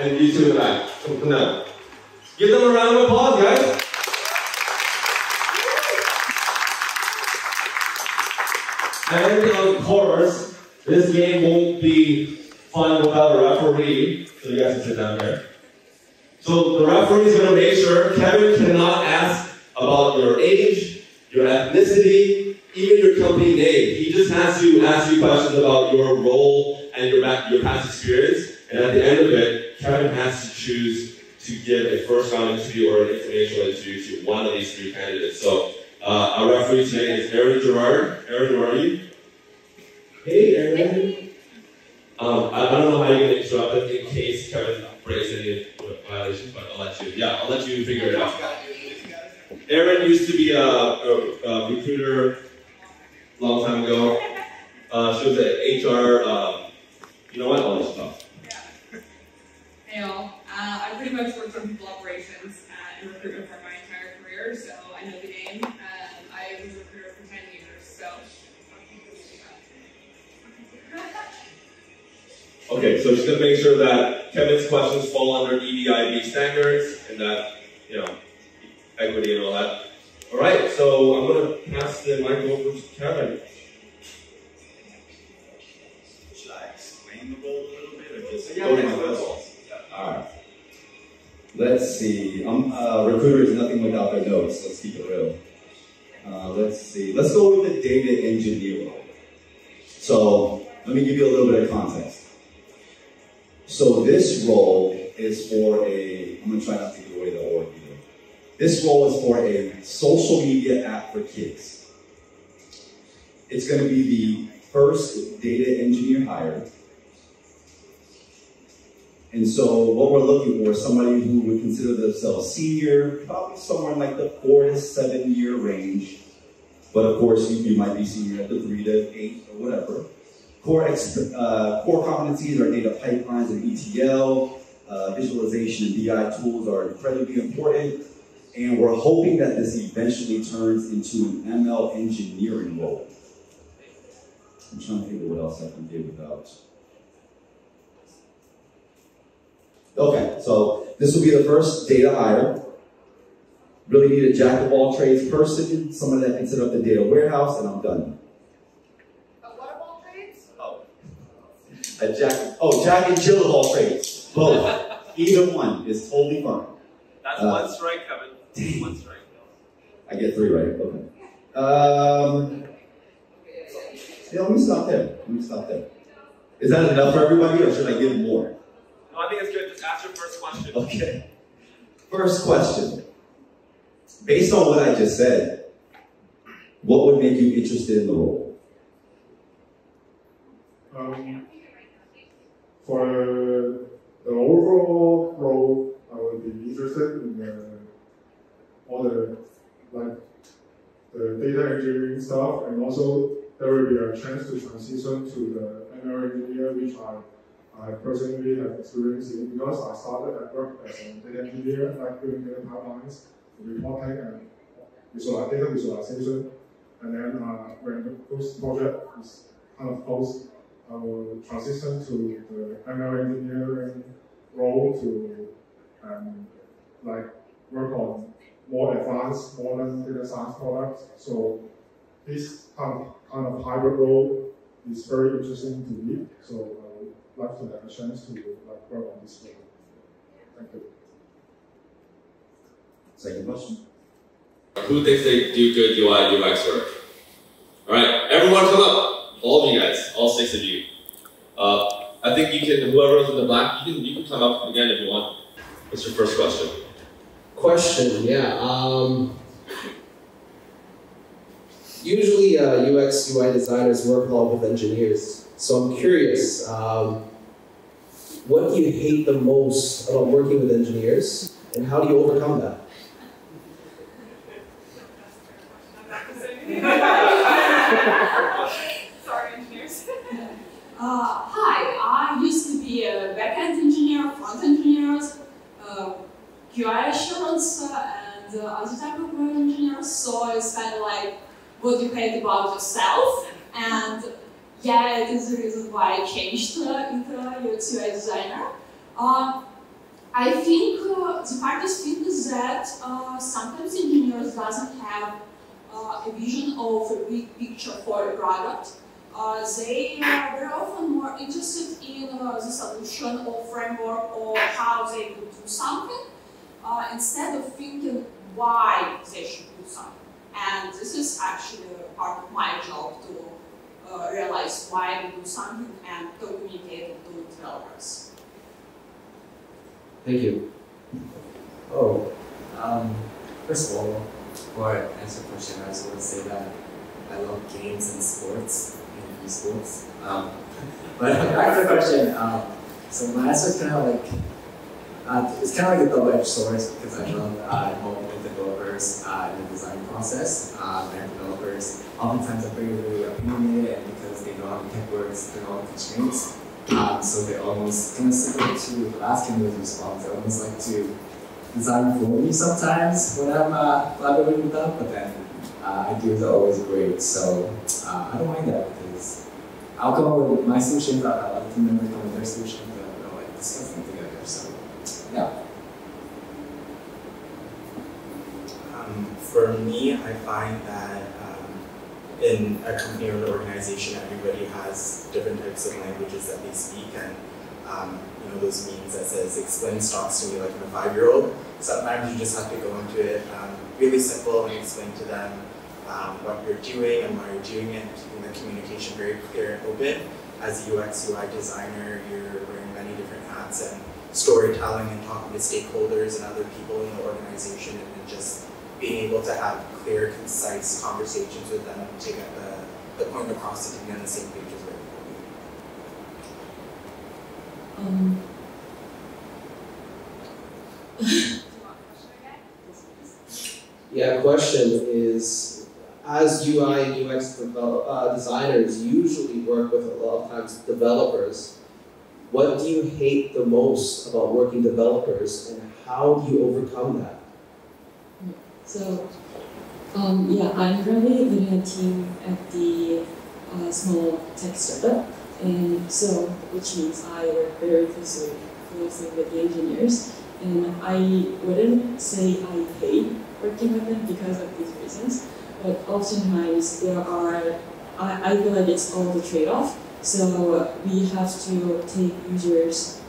And you two in the back. Come down. Give them a round of applause, guys. And of course, this game won't be fun without a referee. So you guys can sit down here. So the referee is going to make sure Kevin cannot ask about your age, your ethnicity, even your company name. He just has to ask you questions about your role and your past experience. And at the end of it, Kevin has to choose to give a first round interview or an informational interview to one of these three candidates. So our referee today is Aaron Gerard. Aaron, where are you? Hey, Aaron. I don't know how you're going to interrupt it in case Kevin breaks any violations, but I'll let you figure it out. Aaron used to be a recruiter a long time ago. She was an HR, you know what? I'll let you talk. Yeah. Hey all. I pretty much worked on people operations and recruitment for my entire career, so I know the game. I was a recruiter for 10 years, so. Okay, so just going to make sure that Kevin's questions fall under EDIB standards and that, you know, equity and all that. All right, so I'm going to pass the mic over to Kevin. Should I explain the role a little bit or just go to my results? All right. Let's see. A recruiter is nothing without their notes. Let's keep it real. Let's see. Let's go with the data engineer role. So let me give you a little bit of context. So this role is for I'm going to try not to give away the org either. This role is for a social media app for kids. It's going to be the first data engineer hire. And so what we're looking for is somebody who would consider themselves senior, probably somewhere in like the 4 to 7 year range. But of course, you might be senior at the 3 to 8 or whatever. Core competencies are data pipelines and ETL, visualization and BI tools are incredibly important, and we're hoping that this eventually turns into an ML engineering role. I'm trying to think of what else I can do without. Okay, so this will be the first data hire. Really need a jack of all trades person, someone that can set up the data warehouse, and I'm done. Jack and Jill of all trades. Both. Either one is totally fine. That's one strike, Kevin. One strike. I get 3 right. Okay. Yeah, let me stop there. Is that enough for everybody, or should I give more? No, I think it's good. Just ask your first question. Okay. First question. Based on what I just said, what would make you interested in the role? For the overall role, I would be interested in all the data engineering stuff, and also there will be a chance to transition to the ML engineer, which I personally have experience in, because I started at work as a data engineer, like doing data pipelines, reporting, and data visualization. And then when this project is kind of closed, I will transition to the ML engineering role to work on more advanced, modern data science products. So this kind of hybrid role is very interesting to me. So I would like to have a chance to work on this role. Thank you. Second question. Who thinks they do good UI UX work? All right, everyone come up. All of you guys, all 6 of you. I think you can, whoever's in the black, you can come up again if you want. What's your first question? Yeah. Usually UX, UI designers work a lot with engineers. So I'm curious, what do you hate the most about working with engineers, and how do you overcome that? Sorry, engineers. Hi, I used to be a backend engineer, front engineers, QA assurance, and other type of engineers. So it's kind of like what you hate about yourself, and yeah, it is the reason why I changed into UX UI designer. I think the hardest thing is that sometimes engineers doesn't have a vision of a big picture for a product. They are very often more interested in the solution or framework or how they could do something instead of thinking why they should do something. And this is actually part of my job to realize why we do something and communicate it to developers. Thank you. Oh, first of all, before I answer the question, I just want to say that I love games and sports and esports. But back to the question. So my answer is kind of like it's kind of like a double-edged sword because I love involving with developers in the design process. And developers oftentimes are very opinionated, and because they know how the tech works, they know all the constraints. So they almost kind of similar to the last Canada's response. They almost like to design for me sometimes when I'm collaborating with them, but then ideas are always great. So I don't mind that because I'll come up with my solutions, I'll let the team members come with their solutions, and we'll like discuss them together. So yeah. For me, I find that in a company or an organization, everybody has different types of languages that they speak, and you know, those memes that says explain stocks to me like I'm a 5-year-old. Sometimes you just have to go into it really simple and explain to them what you're doing and why you're doing it, and keeping the communication very clear and open. As a UX UI designer, you're wearing many different hats, and storytelling and talking to stakeholders and other people in the organization, and just being able to have clear, concise conversations with them to get the point across and to be on the same page is very important. Yeah, question is, as UI and UX designers usually work with a lot of times developers, what do you hate the most about working developers, and how do you overcome that? So, yeah, I'm currently leading a team at the small tech startup, and so, which means I work very closely with the engineers, and I wouldn't say I hate working with them because of these reasons, but oftentimes there are, I feel like it's all the trade-off. So we have to take users'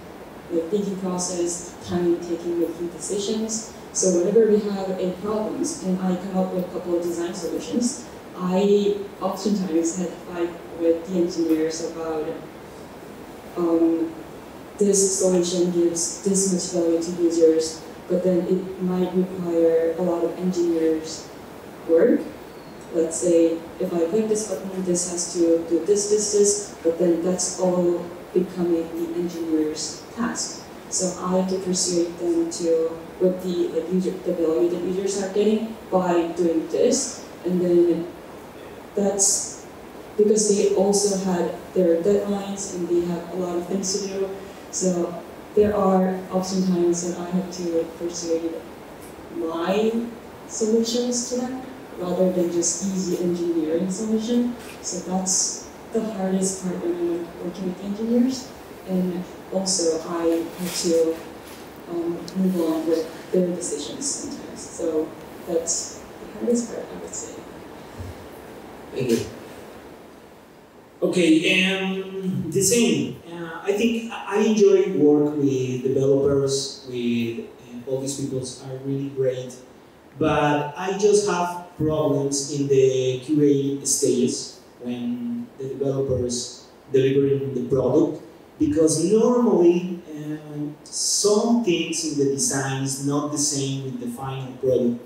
thinking process, time taking making decisions. So whenever we have any problems and I come up with a couple of design solutions, I oftentimes had to fight with the engineers about this solution gives this much value to users, but then it might require a lot of engineers' work. Let's say if I click this button, this has to do this, but then that's all becoming the engineer's task. So I have to persuade them to with the value that users are getting by doing this, and then that's because they also had their deadlines and they have a lot of things to do. So there are oftentimes that I have to persuade my solutions to them rather than just easy engineering solution. So that's the hardest part when I'm working with engineers. And also I have to move on with their decisions sometimes. So that's the hardest part, I would say. Thank you. Okay, the same. I think I enjoy work with developers, with all these people are really great, but I just have problems in the QA stages when the developers delivering the product, because normally some things in the design is not the same with the final product.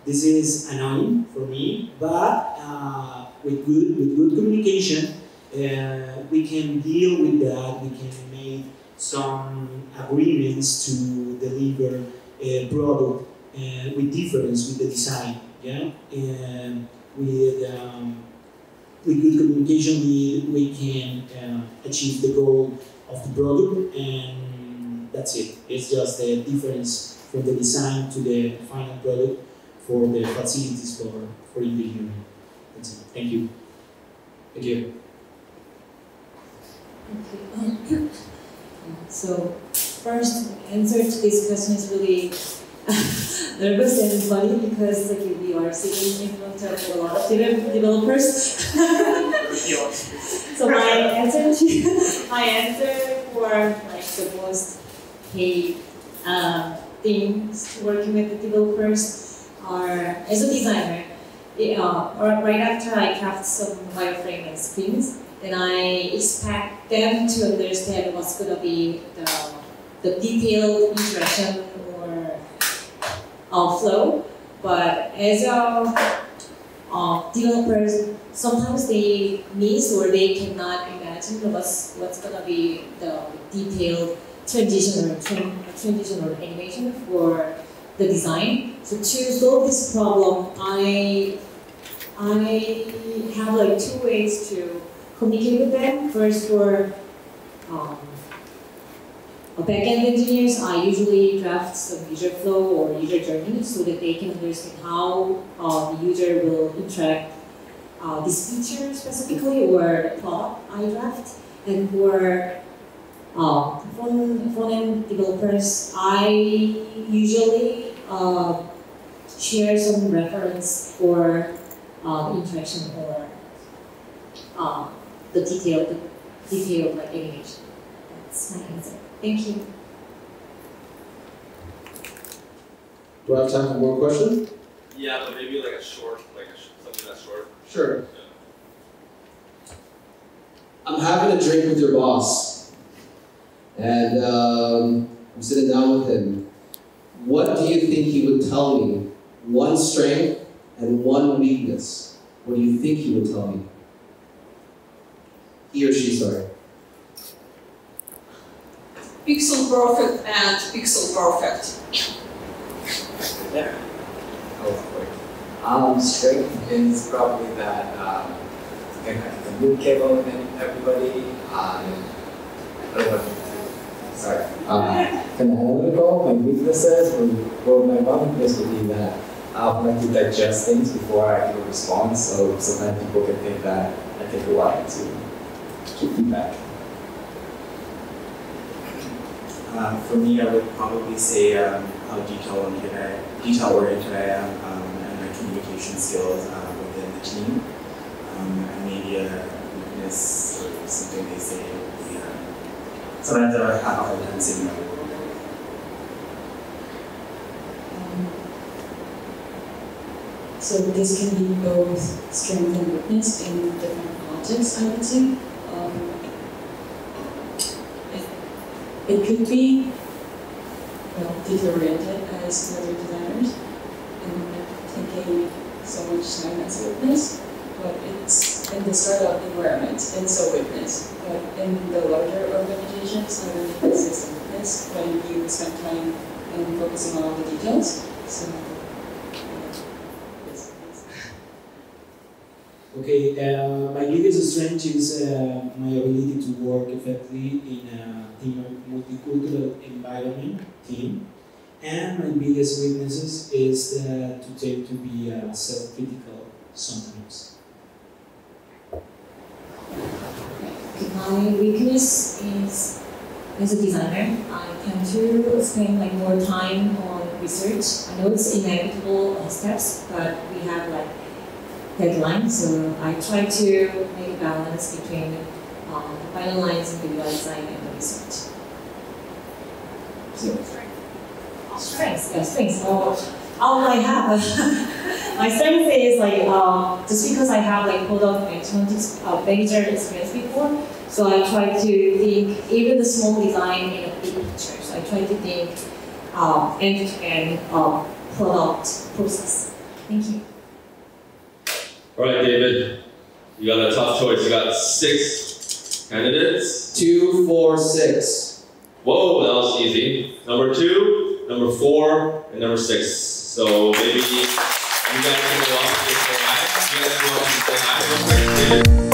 This is annoying for me, but with good communication, we can deal with that. We can make some agreements to deliver a product with difference with the design. Yeah, and with good communication, we can achieve the goal of the product, and that's it. It's just the difference from the design to the final product for the facilities for engineering. That's it. Thank you. Thank you. Okay. So first answer to this question is really nervous and funny because like we are sitting in front of a lot of developers. So my answer for like the most paid things working with the developers are as a designer. Right after I craft some wireframe and screens, then I expect them to understand what's going to be the detailed interaction or flow. But as developers, sometimes they miss or they cannot imagine what's going to be the detailed transition or animation for the design. So to solve this problem, I have like 2 ways to communicate with them. First, for backend engineers, I usually draft some user flow or user journey so that they can understand how the user will interact this feature specifically or the product I draft. And for front-end developers, I usually share some reference for interaction or the detailed like animation. That's my answer. Thank you. Do I have time for more questions? Yeah, but maybe like a short, something that's short. Sure. Yeah. I'm having a drink with your boss, and I'm sitting down with him. What do you think he would tell me? One strength and one weakness. What do you think he would tell me? He or she, sorry. Pixel perfect and pixel perfect. Yeah. Strength is probably that you can communicate well with everybody. Sorry. Can analytical. My weaknesses my weakness would be that I like to digest things before I give a response. So sometimes people can think that I take a while to keep feedback. For me, I would probably say how detail-oriented I am, and my communication skills within the team. And maybe a weakness or something they say would be sometimes I have a hard time saying no. So this can be both strength and weakness in different contexts, I would say. It could be detail-oriented as other designers and taking so much time as a weakness, but it's in the startup environment, it's a weakness. But in the larger organizations, I don't think this is a weakness when you spend time and focusing on all the details. So, Okay, my biggest strength is my ability to work effectively in a multicultural environment team, and my biggest weaknesses is to tend to be self-critical sometimes. My weakness is, as a designer, I tend to spend like more time on research. I know it's inevitable steps, but we have like deadline, so I try to make a balance between finalizing the UI design and the research. So, strengths, yeah, strengths. All I have, my strength is like just because I have like product manager experience before, so I try to think even the small design in a big picture. So I try to think end-to-end product process. Thank you. All right, David, you got a tough choice. You got 6 candidates. 2, 4, 6. Whoa, that was easy. Number 2, number 4, and number 6. So maybe you guys can go up and say hi. You guys go up and say hi.